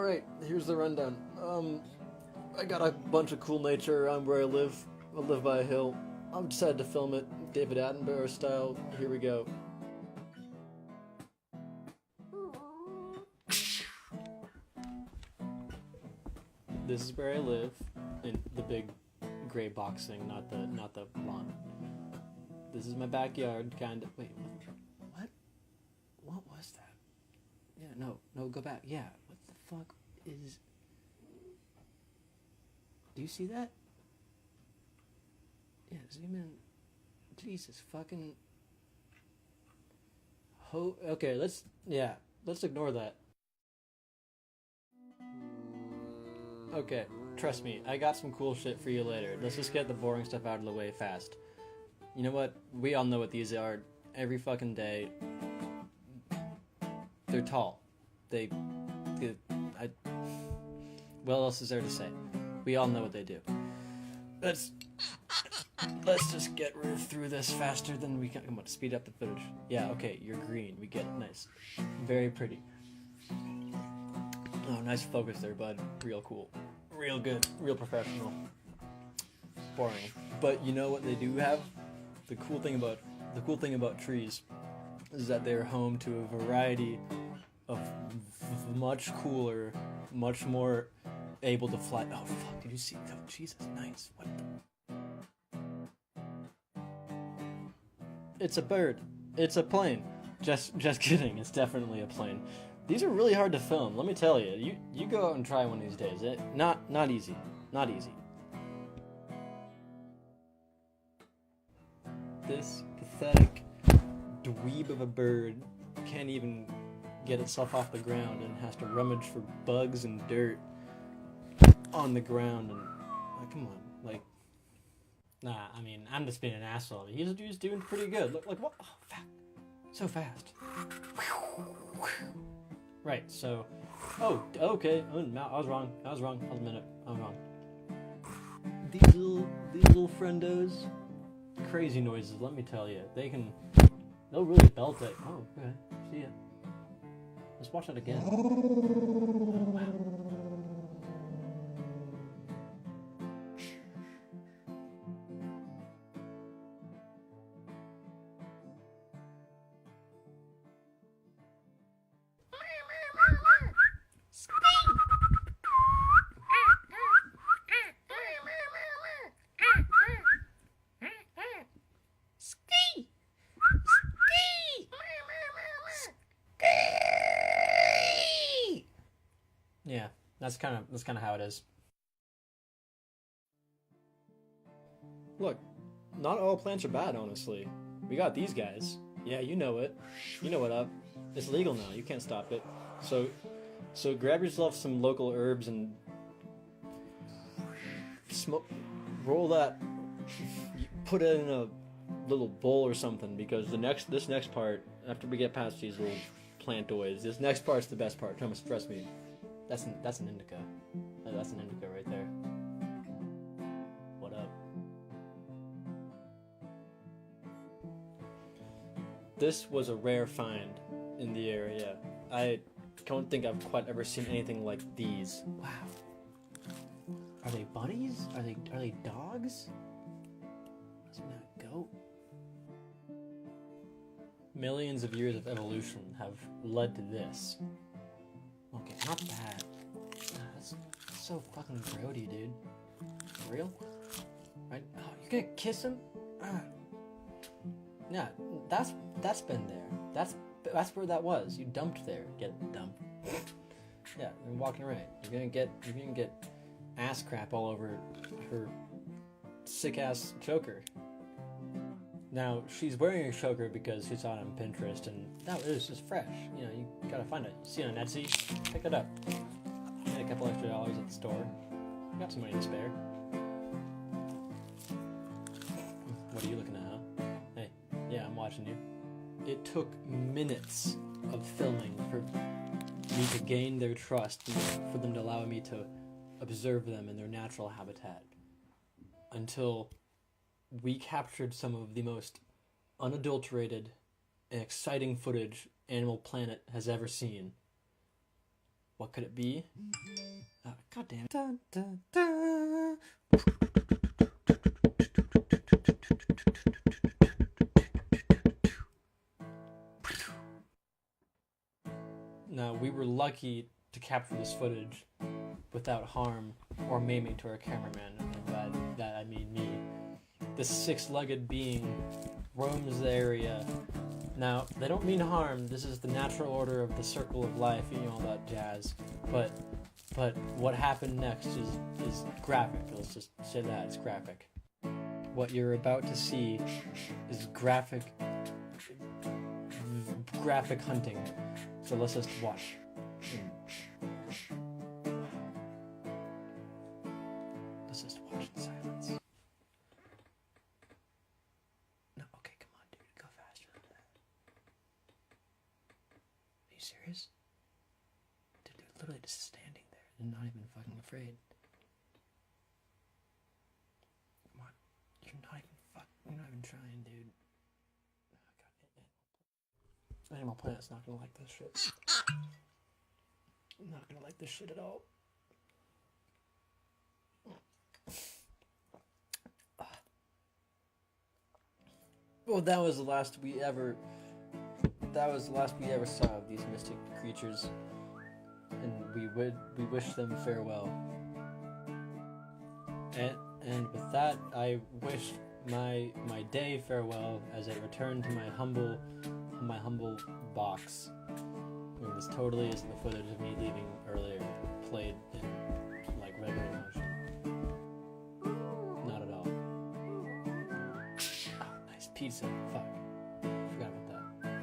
Alright, here's the rundown. I got a bunch of cool nature around where I live. I live by a hill. I've decided to film it David Attenborough style. Here we go. This is where I live, in the big gray box thing, not the lawn. This is my backyard, kind of. Wait, what? What was that? Yeah, no, go back. Yeah, what the fuck is... Do you see that? Yeah, zoom in. Jesus fucking... Okay, let's ignore that. Okay, trust me, I got some cool shit for you later. Let's just get the boring stuff out of the way fast. You know what? We all know what these are every fucking day. They're tall. What else is there to say? We all know what they do. Let's just get through this faster than we can. Come on, speed up the footage. Yeah, okay, you're green. We get it. Nice. Very pretty. Oh, nice focus there, bud. Real cool. Real good. Real professional. Boring. But you know what they do have? The cool thing about trees is that they're home to a variety of much cooler, much more able to fly. Oh fuck! Did you see? Oh Jesus! Nice. What the? It's a bird. It's a plane. Just kidding. It's definitely a plane. These are really hard to film. Let me tell you. You go out and try one these days. Not easy. Not easy. This pathetic dweeb of a bird can't even get itself off the ground and has to rummage for bugs and dirt on the ground and come on, like. Nah, I mean, I'm just being an asshole. He's doing pretty good. Look, like what? Oh, so fast. Right. So. Oh, okay. Oh, no, I was wrong. I was a minute. I was wrong. These little friendos. Crazy noises, let me tell you. They'll really belt it. Oh, okay. See ya. Let's watch that again. Oh, wow. Yeah, that's kind of how it is. Look, not all plants are bad, honestly. We got these guys. Yeah, you know it. You know what up. It's legal now. You can't stop it. So grab yourself some local herbs and roll that. Put it in a little bowl or something, because this next part, after we get past these little plantoids, this next part's the best part. Trust me. That's an indica. That's an indica right there. What up? This was a rare find in the area. I don't think I've quite ever seen anything like these. Wow. Are they bunnies? Are they dogs? Isn't that a goat? Millions of years of evolution have led to this. Okay, not bad. That's so fucking grody, dude. For real? Right? Oh, you're gonna kiss him? Yeah, that's been there. That's where that was. You dumped there. Get dumped. Yeah, you're walking around. You're gonna get ass crap all over her sick ass choker. Now, she's wearing a choker because she saw it on Pinterest, and that was just fresh. You know, you gotta find it. You see it on Etsy, pick it up. Get a couple extra dollars at the store. You got some money to spare. What are you looking at, huh? Hey, yeah, I'm watching you. It took minutes of filming for me to gain their trust and for them to allow me to observe them in their natural habitat. Until we captured some of the most unadulterated and exciting footage Animal Planet has ever seen. What could it be? God damn it. Dun, dun, dun. Now, we were lucky to capture this footage without harm or maiming to our cameraman, and by that I mean me. This six-legged being roams the area. Now, they don't mean harm. This is the natural order of the circle of life, you know, all that jazz. But what happened next is graphic. Let's just say that it's graphic. What you're about to see is graphic hunting. So let's just watch. Let's just watch in silence. No, okay, come on, dude, go faster than that. Are you serious? Dude, they're literally just standing there and not even fucking afraid. Come on, you're not even trying, dude. Animal Planet's not gonna like this shit. I'm not gonna like this shit at all. Well, that was the last we ever saw of these mystic creatures, and we wish them farewell. And with that, I wish my day farewell as I return to my humble box. And this totally isn't the footage of me leaving earlier, played in like regular motion. Not at all. Oh, nice pizza. Fuck. Forgot about that.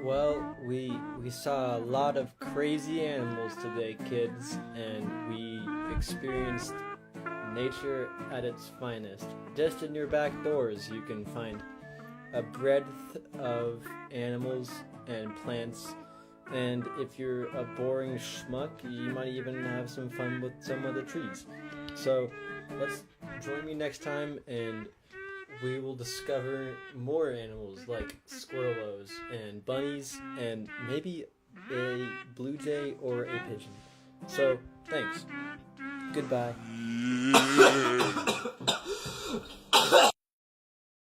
Well, we saw a lot of crazy animals today, kids, and we experienced nature at its finest. Just in your back doors, you can find a breadth of animals and plants, and if you're a boring schmuck, you might even have some fun with some of the trees. So let's join me next time, and we will discover more animals like squirrelos and bunnies and maybe a blue jay or a pigeon. So thanks. Goodbye.